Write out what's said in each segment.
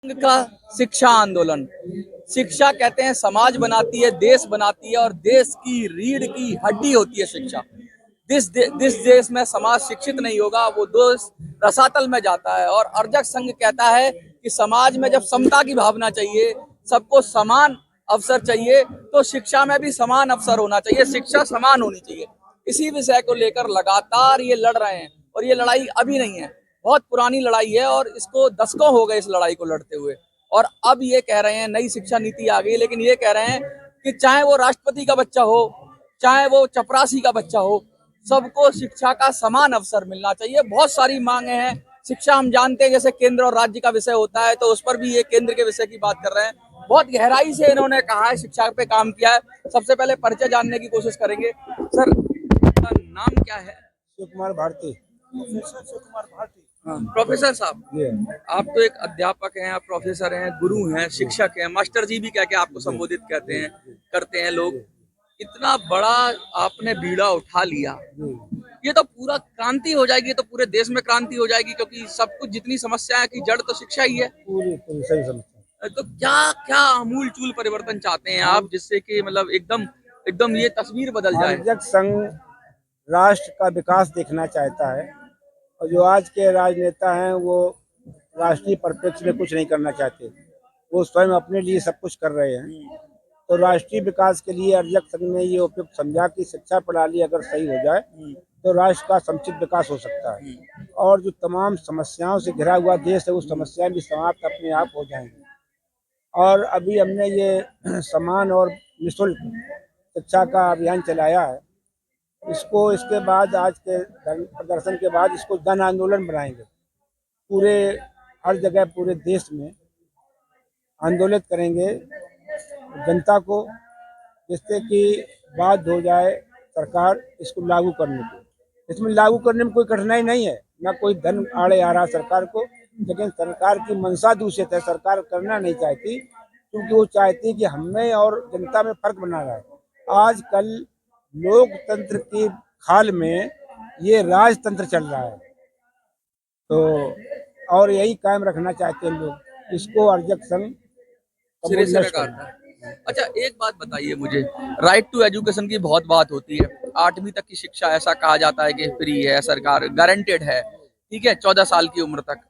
का शिक्षा आंदोलन। शिक्षा कहते हैं समाज बनाती है, देश बनाती है और देश की रीढ़ की हड्डी होती है शिक्षा। जिस देश में समाज शिक्षित नहीं होगा वो देश रसातल में जाता है। और अर्जक संघ कहता है कि समाज में जब समता की भावना चाहिए, सबको समान अवसर चाहिए, तो शिक्षा में भी समान अवसर होना चाहिए, शिक्षा समान होनी चाहिए। इसी विषय को लेकर लगातार ये लड़ रहे हैं और ये लड़ाई अभी नहीं है, बहुत पुरानी लड़ाई है और इसको दशकों हो गए इस लड़ाई को लड़ते हुए। और अब ये कह रहे हैं नई शिक्षा नीति आ गई, लेकिन ये कह रहे हैं कि चाहे वो राष्ट्रपति का बच्चा हो, चाहे वो चपरासी का बच्चा हो, सबको शिक्षा का समान अवसर मिलना चाहिए। बहुत सारी मांगे हैं। शिक्षा हम जानते हैं जैसे केंद्र और राज्य का विषय होता है, तो उस पर भी ये केंद्र के विषय की बात कर रहे हैं। बहुत गहराई से इन्होंने कहा है, शिक्षा पे काम किया है। सबसे पहले परिचय जानने की कोशिश करेंगे। सर, आपका नाम क्या है? शिव कुमार भारती। प्रोफेसर शिव कुमार भारती। हाँ, प्रोफेसर साहब, आप तो एक अध्यापक हैं, आप प्रोफेसर हैं, गुरु हैं, शिक्षक हैं, मास्टर जी भी कह के आपको संबोधित कहते हैं, करते हैं लोग। इतना बड़ा आपने बीड़ा उठा लिया, ये तो पूरा क्रांति हो जाएगी, तो पूरे देश में क्रांति हो जाएगी, क्योंकि सब कुछ जितनी समस्या है की जड़ तो शिक्षा ही है। पूरी पूरी सही समझता। तो क्या क्या आमूल चूल परिवर्तन चाहते हैं आप, जिससे कि मतलब एकदम एकदम ये तस्वीर बदल जाए? आर्यक संघ राष्ट्र का विकास देखना चाहता है और जो आज के राजनेता हैं वो राष्ट्रीय परिप्रेक्ष्य में कुछ नहीं करना चाहते, वो स्वयं अपने लिए सब कुछ कर रहे हैं। तो राष्ट्रीय विकास के लिए आर्यक संघ ने ये उपयुक्त समझा कि शिक्षा प्रणाली अगर सही हो जाए तो राष्ट्र का समुचित विकास हो सकता है और जो तमाम समस्याओं से घिरा हुआ देश है उस समस्याएं भी समाप्त अपने आप हो जाएंगी। और अभी हमने ये समान और निःशुल्क शिक्षा का अभियान चलाया है। इसको इसके बाद आज के प्रदर्शन के बाद इसको जन आंदोलन बनाएंगे, पूरे हर जगह पूरे देश में आंदोलित करेंगे जनता को, जिससे कि बाध्य हो जाए सरकार इसको लागू करने की। इसमें लागू करने में कोई कठिनाई नहीं है, ना कोई धन आड़े आ रहा सरकार को, लेकिन सरकार की मंशा दूषित है। सरकार करना नहीं चाहती क्योंकि वो चाहती कि हमें और जनता में फर्क बना रहा है। आजकल लोकतंत्र की खाल में ये राजतंत्र चल रहा है, तो और यही कायम रखना चाहते हैं लोग। इसको आर्यक संघ सिरे से नष्ट नकारता करना। है। अच्छा, एक बात बताइए मुझे, राइट टू एजुकेशन की बहुत बात होती है। 8वीं तक की शिक्षा ऐसा कहा जाता है कि फ्री है, सरकार गारंटेड है, ठीक है, 14 साल की उम्र तक।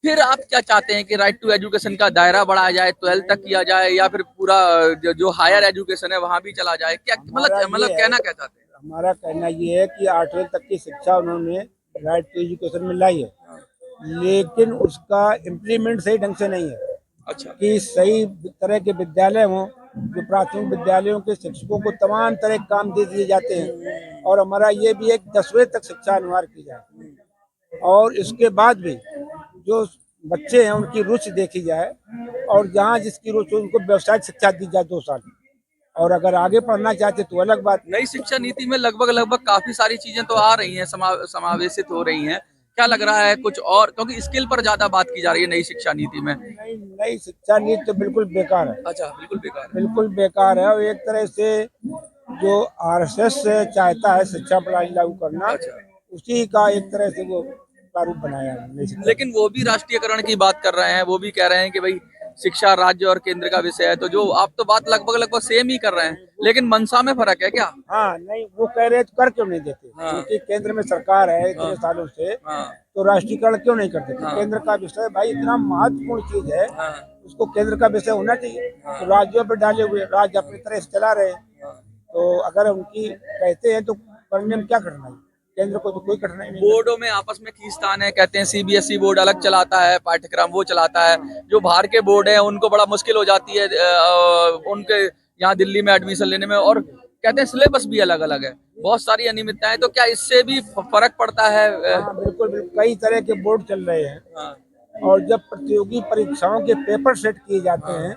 फिर आप क्या चाहते हैं कि राइट टू एजुकेशन का दायरा बढ़ाया जाए, 12 तक किया जाए, या फिर पूरा जो हायर एजुकेशन है वहां भी चला जाए? क्या मतलब कहना क्या चाहते हैं? हमारा कहना ये है कि 8वीं तक की शिक्षा उन्होंने राइट टू एजुकेशन में लाई है, लेकिन उसका इम्प्लीमेंट सही ढंग से नहीं है। अच्छा, कि सही तरह के विद्यालय हों, जो प्राथमिक विद्यालयों के शिक्षकों को तमाम तरह के काम दे दिए जाते हैं। और हमारा ये भी एक 10वीं तक शिक्षा अनिवार्य की जाए और इसके बाद भी जो बच्चे हैं उनकी रुचि देखी जाए और जहाँ जिसकी रुचि उनको व्यवसायिक शिक्षा दी जाए 2 साल। और अगर आगे पढ़ना चाहते तो अलग बात। नई शिक्षा नीति में लगभग लगभग काफी सारी चीजें तो आ रही हैं, समावेशित हो रही हैं। क्या लग रहा है कुछ और, क्योंकि स्किल पर ज्यादा बात की जा रही है नई शिक्षा नीति में? नई शिक्षा नीति तो बिल्कुल बेकार है। अच्छा, बिल्कुल बेकार है। बिल्कुल बेकार है और एक तरह से जो आरएसएस चाहता है शिक्षा प्रणाली लागू करना, अच्छा, उसी का एक तरह से वो प्रारूप बनाया है। लेकिन वो भी राष्ट्रीयकरण की बात कर रहे हैं, वो भी कह रहे हैं कि भाई शिक्षा राज्य और केंद्र का विषय है। तो जो आप तो बात लगभग लगभग सेम ही कर रहे हैं, लेकिन मंशा में फर्क है क्या? हाँ, नहीं वो कह रहे तो कर क्यों नहीं देते? हाँ, क्योंकि केंद्र में सरकार है इतने हाँ, सालों से, हाँ, तो राष्ट्रीयकरण क्यों नहीं कर देते? हाँ, केंद्र का विषय भाई इतना महत्वपूर्ण चीज है, हाँ, उसको केंद्र का विषय होना चाहिए। हाँ, तो राज्यों पर डाले हुए, राज्य अपनी तरह से चला रहे हैं, हाँ। तो अगर उनकी कहते हैं तो करने में क्या कठिनाई? केंद्र को तो कोई कठिनाई नहीं। बोर्डों में आपस में खींचतान है, कहते हैं सीबीएसई बोर्ड अलग चलाता है पाठ्यक्रम, वो चलाता है, जो बाहर के बोर्ड है उनको बड़ा मुश्किल हो जाती है उनके यहाँ दिल्ली में एडमिशन लेने में। और कहते हैं सिलेबस भी अलग अलग है, बहुत सारी अनियमितताएं। तो क्या इससे भी फर्क पड़ता है? हाँ बिल्कुल बिल्कुल, कई तरह के बोर्ड चल रहे हैं हाँ, और जब प्रतियोगी परीक्षाओं के पेपर सेट किए जाते हाँ। हैं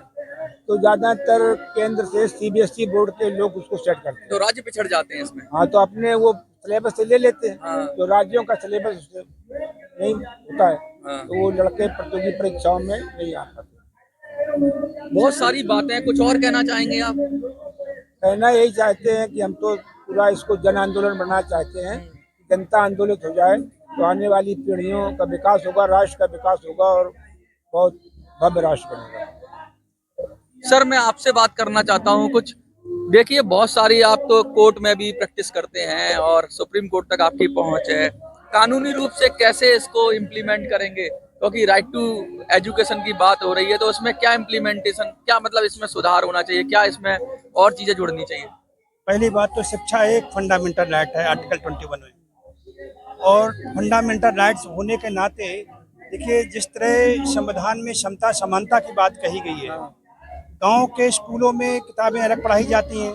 तो ज्यादातर केंद्र से सीबीएसई बोर्ड के लोग उसको सेट करते हैं। तो राज्य पिछड़ जाते हैं इसमें। हाँ, तो अपने वो सिलेबस से ले लेते हैं, हाँ, तो राज्यों का सिलेबस नहीं होता है, हाँ। तो वो लड़के प्रतियोगी परीक्षाओं में नहीं आ पाते। बहुत सारी बातें, कुछ और कहना चाहेंगे आप? कहना यही चाहते हैं कि हम तो पूरा इसको जन आंदोलन बनाना चाहते हैं, जनता आंदोलित हो जाए तो आने वाली पीढ़ियों का विकास होगा, राष्ट्र का विकास होगा और बहुत भव्य राष्ट्र बनेगा। सर मैं आपसे बात करना चाहता हूँ कुछ। देखिए बहुत सारी आप तो कोर्ट में भी प्रैक्टिस करते हैं और सुप्रीम कोर्ट तक आपकी पहुंच है। कानूनी रूप से कैसे इसको इम्प्लीमेंट करेंगे, क्योंकि राइट टू एजुकेशन की बात हो रही है, तो उसमें क्या इम्प्लीमेंटेशन, क्या मतलब इसमें सुधार होना चाहिए, क्या इसमें और चीजें जुड़नी चाहिए? पहली बात तो शिक्षा एक फंडामेंटल राइट है आर्टिकल 21 में, और फंडामेंटल राइट्स होने के नाते देखिए जिस तरह संविधान में समता समानता की बात कही गई है, गांव के स्कूलों में किताबें अलग पढ़ाई जाती हैं,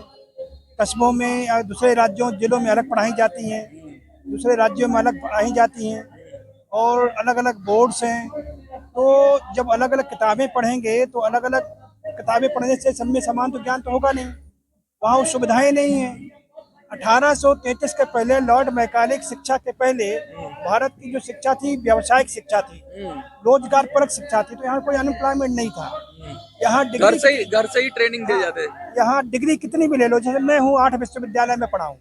कस्बों में या दूसरे राज्यों जिलों में अलग पढ़ाई जाती हैं, दूसरे राज्यों में अलग पढ़ाई जाती हैं, और अलग अलग बोर्ड्स हैं। तो जब अलग अलग किताबें पढ़ेंगे तो अलग अलग किताबें पढ़ने से सब में समान तो ज्ञान तो होगा नहीं, वहाँ वो सुविधाएं नहीं हैं। 1833 के पहले लॉर्ड मैकाले की शिक्षा के पहले भारत की जो शिक्षा थी व्यावसायिक शिक्षा थी, रोजगार परक शिक्षा थी। तो यहाँ कोई अनएम्प्लॉयमेंट नहीं था। यहाँ घर से ही ट्रेनिंग दे जाते। यहाँ डिग्री कितनी भी ले लो, जैसे मैं हूँ 8 विश्वविद्यालय में पढ़ा हूँ,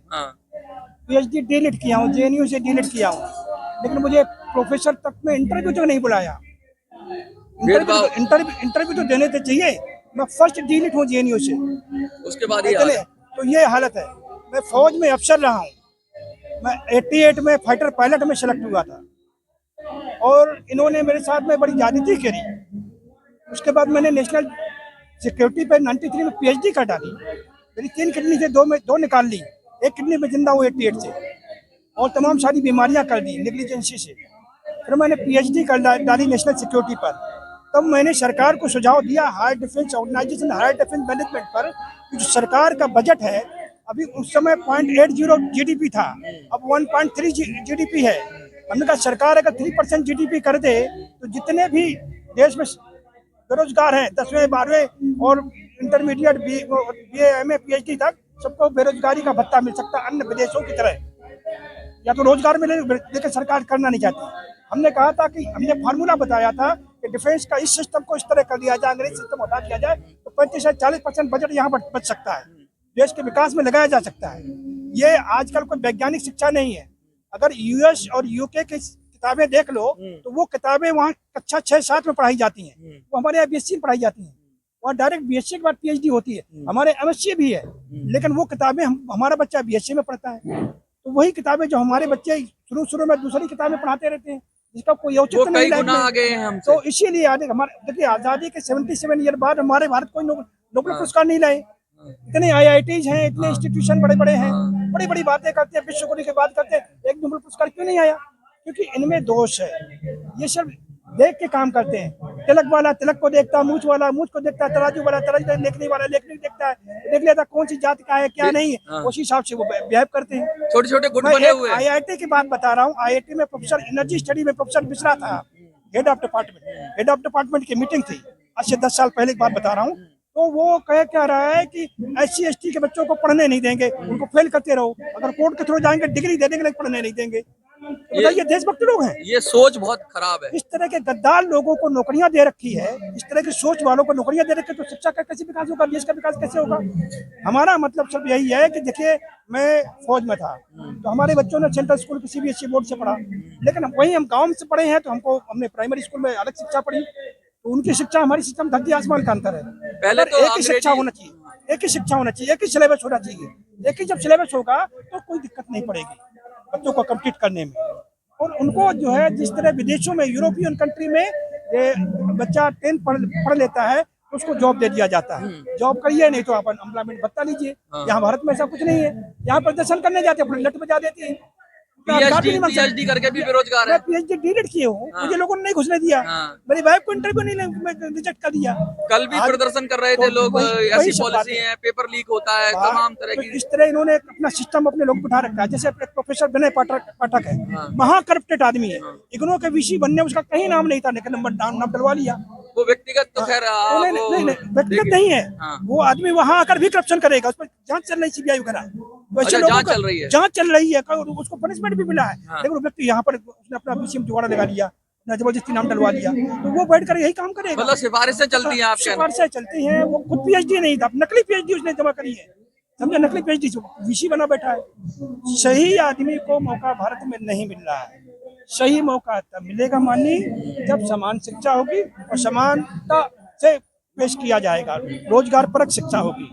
PhD डीलिट किया हूँ, JNU से डीलिट किया हूँ, लेकिन मुझे प्रोफेसर तक में इंटरव्यू तक नहीं बुलाया। इंटरव्यू तो देने तो चाहिए। मैं फर्स्ट डीलिट हूँ JNU से, उसके बाद ही तो ये हालत है। मैं फौज में अफसर रहा हूँ, मैं 88 में फाइटर पायलट में सेलेक्ट हुआ था, और इन्होंने मेरे साथ में बड़ी ज्यादती करी। उसके बाद मैंने नेशनल सिक्योरिटी पे 93 में PhD कर डाली। मेरी 3 किडनी से दो निकाल ली, एक किडनी में जिंदा हूँ 88 से, और तमाम सारी बीमारियां कर दी नेग्लिजेंसी से। फिर मैंने PhD कर डाली नेशनल सिक्योरिटी पर। तब मैंने सरकार को सुझाव दिया higher defence organisation, higher defence management पर, जो सरकार का बजट है अभी उस समय 0.80 GDP था, अब 1.3 GDP है। हमने कहा सरकार अगर 3% GDP कर दे तो जितने भी देश में बेरोजगार हैं 10वें 12वें और इंटरमीडिएट BA MA PhD तक सबको बेरोजगारी का भत्ता मिल सकता है अन्य विदेशों की तरह, या तो रोजगार मिले, लेकिन सरकार करना नहीं चाहती। हमने कहा था कि हमने फार्मूला बताया था कि डिफेंस का इस सिस्टम को इस तरह कर दिया जाए, अंग्रेज सिस्टम हटा दिया जाए तो 35 से 40% बजट यहाँ पर बच सकता है, देश के विकास में लगाया जा सकता है। ये आजकल कोई वैज्ञानिक शिक्षा नहीं है। अगर US और UK की किताबें देख लो तो वो किताबें वहाँ कक्षा 6-7 में पढ़ाई जाती हैं, वो हमारे यहाँ BSc में पढ़ाई जाती हैं, वहाँ डायरेक्ट BSc के बाद PhD होती है। हमारे MSc भी है, लेकिन वो किताबें हमारा बच्चा BSc में पढ़ता है, तो वही किताबें जो हमारे बच्चे शुरू में दूसरी किताबें पढ़ाते रहते हैं, जिसका कोई औचित्य नहीं है। तो इसीलिए हमारे देखिए आजादी के 77 ईयर बाद हमारे भारत कोई नोबेल पुरस्कार नहीं लाए। इतने IITs हैं, इतने इंस्टीट्यूशन बड़े बड़े हैं, बड़ी बड़ी बातें करते हैं, विश्व गुरु की बात करते हैं, एक नोबेल पुरस्कार क्यों नहीं आया? क्योंकि इनमें दोष है। ये सब देख के काम करते हैं। तिलक वाला तिलक को देखता है, मूछ वाला मूछ को देखता है, तराजू वाला तराजू, लेखनी वाला लेखनी देखता है, देख लेता कौन सी जाति का है क्या नहीं है, उसी हिसाब से वो बिहेव करते हैं। छोटे छोटे गुट बने हुए हैं। IIT की बात बता रहा हूँ, IIT में प्रोफेसर एनर्जी स्टडी में प्रोफेसर मिश्रा था, हेड ऑफ डिपार्टमेंट की मीटिंग थी आज से 10 साल पहले की बात बता रहा हूँ। तो वो कह रहा है कि SC ST के बच्चों को पढ़ने नहीं देंगे, उनको फेल करते रहो, अगर कोर्ट के थ्रू जाएंगे डिग्री दे देंगे लेकिन पढ़ने नहीं देंगे। ये देशभक्त लोग हैं। ये सोच बहुत खराब है। इस तरह के गद्दार लोगों को नौकरियां दे रखी है, इस तरह की सोच वालों को नौकरियां दे रखी है, तो शिक्षा का कैसे विकास होगा, देश का विकास कैसे होगा? हमारा मतलब सिर्फ यही है कि देखिए मैं फौज में था तो हमारे बच्चों ने सेंट्रल स्कूल की CBSE बोर्ड से पढ़ा, लेकिन वही हम गाँव से पढ़े हैं तो हमने प्राइमरी स्कूल में अलग शिक्षा पढ़ी, तो उनकी शिक्षा हमारी शिक्षा में धरती आसमान का अंतर है। पहले तो एक ही शिक्षा होना चाहिए, एक ही शिक्षा होना चाहिए, एक ही सिलेबस होना चाहिए। एक ही जब सिलेबस होगा तो कोई दिक्कत नहीं पड़ेगी बच्चों को कंप्लीट करने में। और उनको जो है जिस तरह विदेशों में यूरोपियन कंट्री में बच्चा 10 पढ़ लेता है तो उसको जॉब दे दिया जाता है, जॉब करिए नहीं तो आप अनएम्प्लॉयमेंट भत्ता लीजिए। यहाँ भारत में ऐसा कुछ नहीं है, यहाँ प्रदर्शन करने जाते हैं अपने लट बजा देती है। PhD करके भी बेरोजगार है। PhD डीलिट किए हूँ, मुझे लोगों ने नहीं घुसने दिया, मेरी वाइफ को इंटरव्यू नहीं रिजेक्ट कर दिया। कल भी प्रदर्शन कर रहे थे लोग, ऐसी पॉलिसी है, पेपर लीक होता है, तमाम तरह की। इस तरह इन्होंने अपना सिस्टम अपने लोग बिठा रखा है। जैसे प्रोफेसर विनय पाठक है, महाकरप्टेड आदमी है, इग्नो के VC बनने उसका कहीं नाम नहीं था, लेकिन नाम डलवा लिया। वो व्यक्तिगत तो खैर व्यक्तिगत नहीं है, वो आदमी वहाँ आकर भी करप्शन करेगा, उस पर जांच चल रही CBI वगैरह, वैसे लोगों का जांच चल रही है, उसको पनिशमेंट भी मिला है, लेकिन वो व्यक्ति यहाँ पर उसने अपना VC में जुगाड़ लगा लिया, जबरदस्ती नाम डलवा दिया, तो वो बैठ कर यही काम करेगा। मतलब सिफारिशें चलती हैं, आपके सिफारिशें चलती हैं। वो खुद PhD नहीं था, नकली PhD उसने जमा करी है, समझे, नकली PhD VC बना बैठा है। सही आदमी को मौका भारत में नहीं मिल रहा है। सही मौका तब मिलेगा माननी जब समान शिक्षा होगी और समानता से पेश किया जाएगा, रोजगार परक शिक्षा होगी,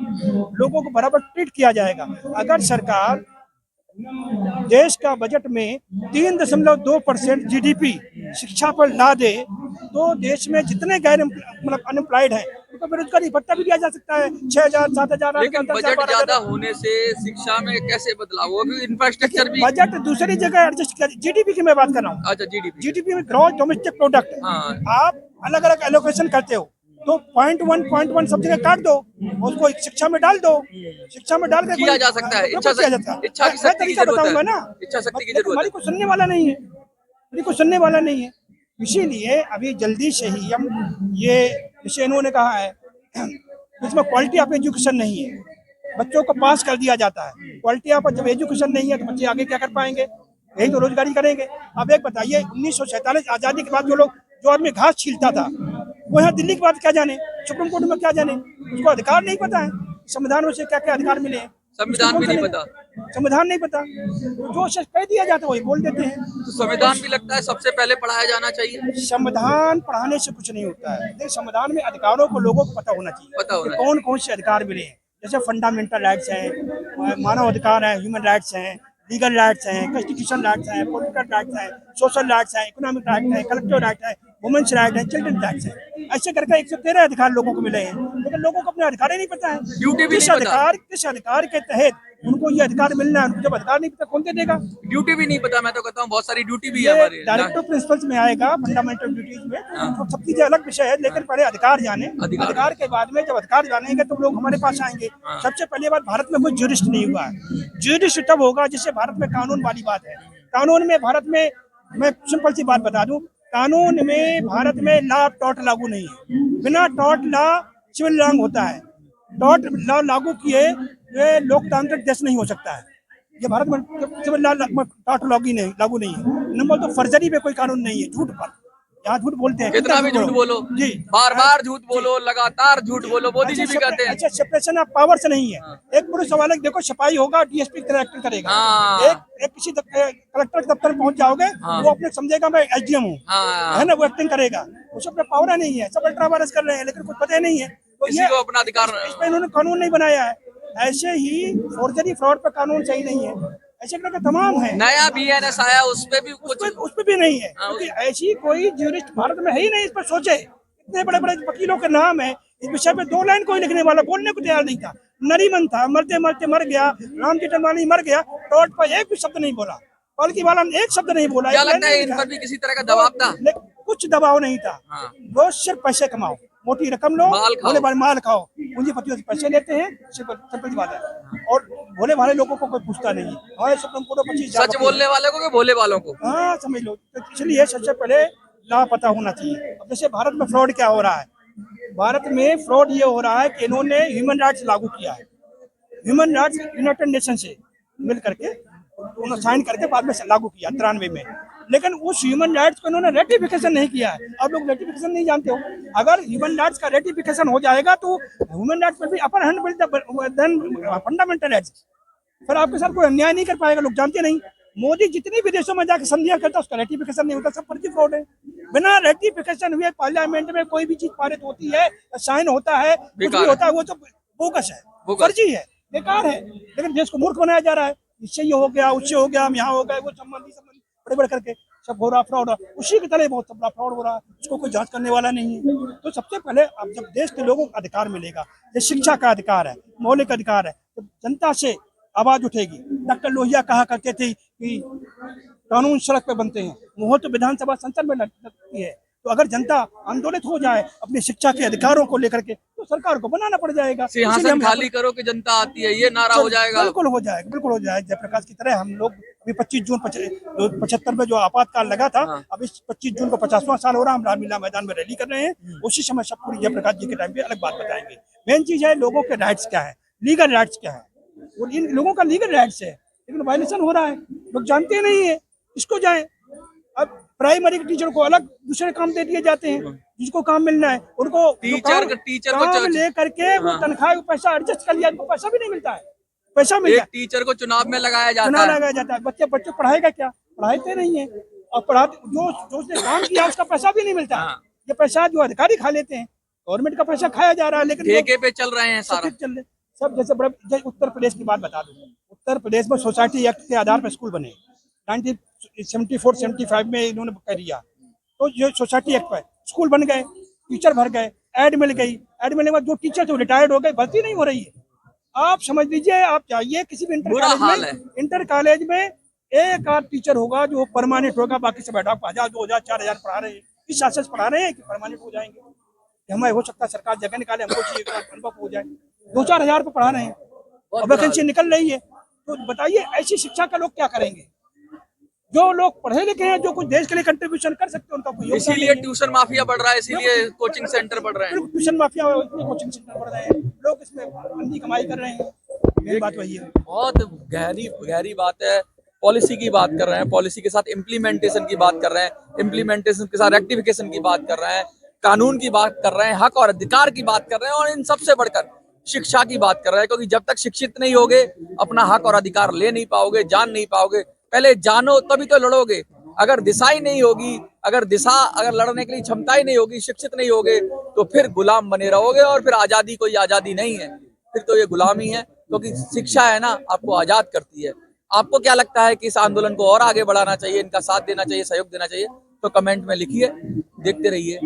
लोगों को बराबर ट्रीट किया जाएगा। अगर सरकार देश का बजट में 3.2% जीडीपी शिक्षा पर ला दे तो देश में जितने गैर मतलब अनएम्प्लॉयड हैं उनको बेरोजगारी भत्ता भी दिया जा सकता है, 6,000 7,000। लेकिन बजट ज्यादा होने से शिक्षा में कैसे बदलाव होगा? इंफ्रास्ट्रक्चर भी बजट दूसरी जगह एडजस्ट किया, जीडीपी की मैं बात कर रहा हूँ। अच्छा, जीडीपी। जीडीपी में ग्रॉस डोमेस्टिक प्रोडक्ट, हाँ। आप अलग अलग एलोकेशन करते हो तो 0.1 सब जगह काट दो, उसको शिक्षा में डाल दो, शिक्षा में डाल के किया जा सकता है। इच्छा की शक्ति की जरूरत है ना, इच्छा शक्ति की जरूरत है। हमारी को सुनने वाला नहीं है, हमारी को सुनने वाला नहीं है। इसीलिए अभी जल्दी से ही हम ये जैसे इन्होंने कहा है इसमें क्वालिटी ऑफ एजुकेशन नहीं है, बच्चों को पास कर दिया जाता है। क्वालिटी ऑफ जब एजुकेशन नहीं है तो बच्चे आगे क्या कर पाएंगे? यही तो रोजगारी करेंगे। अब एक बताइए 1947 आजादी के बाद जो आदमी घास छीलता था वो यहाँ दिल्ली की बात क्या जाने, सुप्रीम कोर्ट में क्या जाने, उसको अधिकार नहीं पता है संविधान में से क्या क्या अधिकार मिले हैं, संविधान भी नहीं पता, संविधान नहीं पता, जो कह दिया जाता है वही बोल देते हैं। तो संविधान भी लगता है सबसे पहले पढ़ाया जाना चाहिए। संविधान पढ़ाने से कुछ नहीं होता है, लेकिन संविधान में अधिकारों को लोगों को पता होना चाहिए, कौन कौन से अधिकार मिले हैं। जैसे फंडामेंटल राइट्स हैं, मानव अधिकार हैं, ह्यूमन राइट्स हैं, लीगल राइट्स हैं, कॉन्स्टिट्यूशन राइट्स हैं, पॉलिटिकल राइट्स हैं, सोशल राइट्स हैं, इकोनॉमिक राइट है, कलेक्टिव राइट है, वुमेन्स राइट है, चिल्ड्रन राइट्स है। ऐसे करके 113 अधिकार लोगों को मिले हैं, लेकिन लोगों को अपने अधिकार ही नहीं पता है। ड्यूटी भी किस अधिकार के तहत उनको ये अधिकार मिलना है, उनको जब अधिकार नहीं पता कौन दे देगा? ड्यूटी भी नहीं पता। मैं तो कहता हूँ बहुत सारी ड्यूटी भी है हमारे। डायरेक्टिव प्रिंसिपल्स में आएगा, फंडामेंटल ड्यूटीज में तो सब चीजें अलग विषय है, लेकिन पहले अधिकार जाने, अधिकार के बाद में जब अधिकार जानेंगे तो लोग हमारे पास आएंगे। सबसे पहले बात, भारत में कोई ज्यूरिस्ट नहीं हुआ है। ज्यूरिस्ट तब होगा जिससे भारत में कानून वाली बात है। कानून में भारत में, मैं सिंपल सी बात बता दूं, कानून में भारत में लॉ टॉट लागू नहीं है। बिना टॉट लॉ सिविल रॉन्ग होता है। टॉट लॉ लागू किए ये लोकतांत्रिक देश नहीं हो सकता है। ये भारत में सिविल लॉ टॉट लागू नहीं है। नंबर तो फर्जरी पे कोई कानून नहीं है, झूठ पर यहाँ झूठ बोलते हैं। कितना भी झूठ बोलो जी, बार बार झूठ बोलो, लगातार झूट बोलो, मोदी जी भी कहते हैं। अच्छा, सेपरेशन ऑफ पावर से नहीं है। एक पुलिस वाले देखो सफाई होगा, डीएसपी कलेक्टर करेगा। एक किसी कलेक्टर के दफ्तर पहुंच जाओगे वो अपने समझेगा मैं एसडीएम हूँ, है ना, वो एक्टिंग करेगा, उसे अपना पावर नहीं है। सब अल्ट्रा वायरस कर रहे हैं लेकिन कुछ पता नहीं है, तो किसी को अपना अधिकार, इसमें इन्होंने कानून नहीं बनाया है। ऐसे ही फोर्जरी फ्रॉड पर कानून सही नहीं है, ऐसे करके तमाम है। नया बीएनएस आया, उस पे भी कुछ, उस पे भी नहीं है, क्योंकि ऐसी कोई ज्यूरिस्ट भारत में है ही नहीं। इस पर सोचे, इतने बड़े बड़े वकीलों के नाम है, इस विषय पे 2 लाइन कोई लिखने वाला बोलने को तैयार नहीं था। नरीमन था, मरते मरते मर गया। राम जेठमलानी मर गया, टॉट पर एक भी शब्द नहीं बोला, पालकी वाला ने एक शब्द नहीं बोला। क्या लगता है इन पर भी किसी तरह का दबाव था? कुछ दबाव नहीं था, वो सिर्फ पैसे कमाओ, मोटी रकम लो, भोले भाले माल खाओ, पूंजीपतियों से पैसे लेते हैं, सिंपल बात है। और भोले भाले लोगों को कोई पूछता नहीं। हमारे सुप्रीम कोर्ट 25,000 सच बोलने वाले को कि भोले वालों को, हाँ समझ लो। तो इसलिए सबसे पहले लॉ पता होना चाहिए। अब जैसे भारत में फ्रॉड क्या हो रहा है, भारत में फ्रॉड ये हो रहा है कि इन्होंने ह्यूमन राइट्स लागू किया है। ह्यूमन राइट्स यूनाइटेड नेशन से मिल करके उन्होंने साइन करके बाद में लागू किया 93 में, लेकिन उस ह्यूमन राइट्स को इन्होंने रेटिफिकेशन नहीं किया है। अब लोग रेटिफिकेशन नहीं जानते हो। अगर ह्यूमन राइट्स का रेटिफिकेशन हो जाएगा तो ह्यूमन राइट्स पर भी upper hand than fundamental rights, फिर आपके साथ कोई अन्याय नहीं कर पाएगा। लोग जानते नहीं। मोदी जितनी भी देशों में जाकर संधियां करता है उसका रेटिफिकेशन नहीं होता, सब फर्जी फ्रॉड है। बिना रेटिफिकेशन हुए पार्लियामेंट में कोई भी चीज पारित होती है, साइन होता है, कुछ भी होता है, वो तो बोगस है, फर्जी है, बेकार है। लेकिन देश को मूर्ख बनाया जा रहा है, इससे ये हो गया, उससे हो गया, हम यहाँ हो गए, वो संबंधी बड़े बड़े करके सब हो रहा फ्रॉड। उसी की तरह बहुत बड़ा फ्रॉड हो रहा है, उसको कोई जांच करने वाला नहीं है। तो सबसे पहले अब जब देश के लोगों को अधिकार मिलेगा, ये शिक्षा का अधिकार है, मौलिक अधिकार है, तो जनता से आवाज उठेगी। डॉक्टर लोहिया कहा करते थे कि कानून सड़क पे बनते हैं, मुहर तो विधानसभा संसद में लगती है। तो अगर जनता आंदोलित हो जाए अपनी शिक्षा के अधिकारों को लेकर के तो सरकार को बनाना पड़ जाएगा। सिंहासन खाली करो कि जनता आती है, ये नारा हो जाएगा। बिल्कुल हो जाएगा, बिल्कुल हो जाएगा। जयप्रकाश की तरह हम लोग अभी 25 जून 75 में जो आपातकाल लगा था, अब इस 25 जून को 50वां साल हो रहा, हम रामलीला मैदान में रैली कर रहे हैं। उसी समय सब पूरी जयप्रकाश जी के टाइम पे अलग बात बताएंगे। मेन चीज है लोगों के राइट्स क्या है, लीगल राइट्स क्या है। और इन लोगों का लीगल राइट्स है लेकिन वायलेशन हो रहा है, लोग जानते नहीं है। इसको जाए, अब प्राइमरी के टीचर को अलग दूसरे काम दे दिए जाते हैं, जिसको काम मिलना है उनको टीचर को ले करके वो तनख्वाह पैसा एडजस्ट कर लिया, उनको पैसा भी नहीं मिलता है। पैसा मिल टीचर को चुनाव में लगाया जाता है। बच्चे पढ़ाएगा क्या, पढ़ाते नहीं है। और पढ़ाते जो उसने काम किया उसका पैसा भी नहीं मिलता। हाँ। ये पैसा जो अधिकारी खा लेते हैं, गवर्नमेंट का पैसा खाया जा रहा है, लेकिन ठेके पे चल रहे हैं सारा। सब चल रहे सब। जैसे उत्तर प्रदेश की बात बता दूं, उत्तर प्रदेश में सोसाइटी एक्ट के आधार पर स्कूल बने 1974-75 में इन्होंने कर दिया। तो ये सोसाइटी एक्ट पर स्कूल बन गए, टीचर भर गए, ऐड मिल गई, ऐड मिलने के बाद जो टीचर थे रिटायर्ड हो गए, भर्ती नहीं हो रही है। आप समझ लीजिए, आप जाइए किसी भी इंटर कॉलेज में एक आध टीचर होगा जो परमानेंट होगा, बाकी सब बैठा 1000, 2000, 4000 पढ़ा रहे हैं। इस शासन से पढ़ा रहे हैं कि परमानेंट हो जाएंगे। हमें हो सकता है सरकार जगह निकाले, हमको चाहिए अनुभव हो जाए। 2-4 हजार पे पढ़ा रहे हैं और वैकेंसी निकल रही है। तो बताइए ऐसी शिक्षा का लोग क्या करेंगे? जो लोग पढ़े लिखे हैं, जो कुछ देश के लिए कंट्रीब्यूशन कर सकते हैं, उनका कोई योगदान इसीलिए ट्यूशन माफिया बढ़ रहा है, इसीलिए कोचिंग सेंटर बढ़ रहे हैं। ट्यूशन माफिया, कोचिंग सेंटर बढ़ रहे हैं, लोग इसमें अंधी कमाई कर रहे हैं। मेरी बात वही है। बहुत गहरी बात है। पॉलिसी की बात कर रहे हैं, पॉलिसी के साथ इम्प्लीमेंटेशन की बात कर रहे हैं, इम्प्लीमेंटेशन के साथ रेक्टिफिकेशन की बात कर रहे हैं, कानून की बात कर रहे हैं, हक और अधिकार की बात कर रहे हैं, और इन सबसे बढ़कर शिक्षा की बात कर रहे हैं। क्योंकि जब तक शिक्षित नहीं होगे, अपना हक और अधिकार ले नहीं पाओगे, जान नहीं पाओगे। पहले जानो तभी तो लड़ोगे। अगर दिशा ही नहीं होगी, अगर लड़ने के लिए क्षमता ही नहीं होगी, शिक्षित नहीं होगे, तो फिर गुलाम बने रहोगे, और फिर आजादी कोई आजादी नहीं है, फिर तो ये गुलामी है। क्योंकि शिक्षा है ना, आपको आजाद करती है। आपको क्या लगता है कि इस आंदोलन को और आगे बढ़ाना चाहिए, इनका साथ देना चाहिए, सहयोग देना चाहिए? तो कमेंट में लिखिए, देखते रहिए।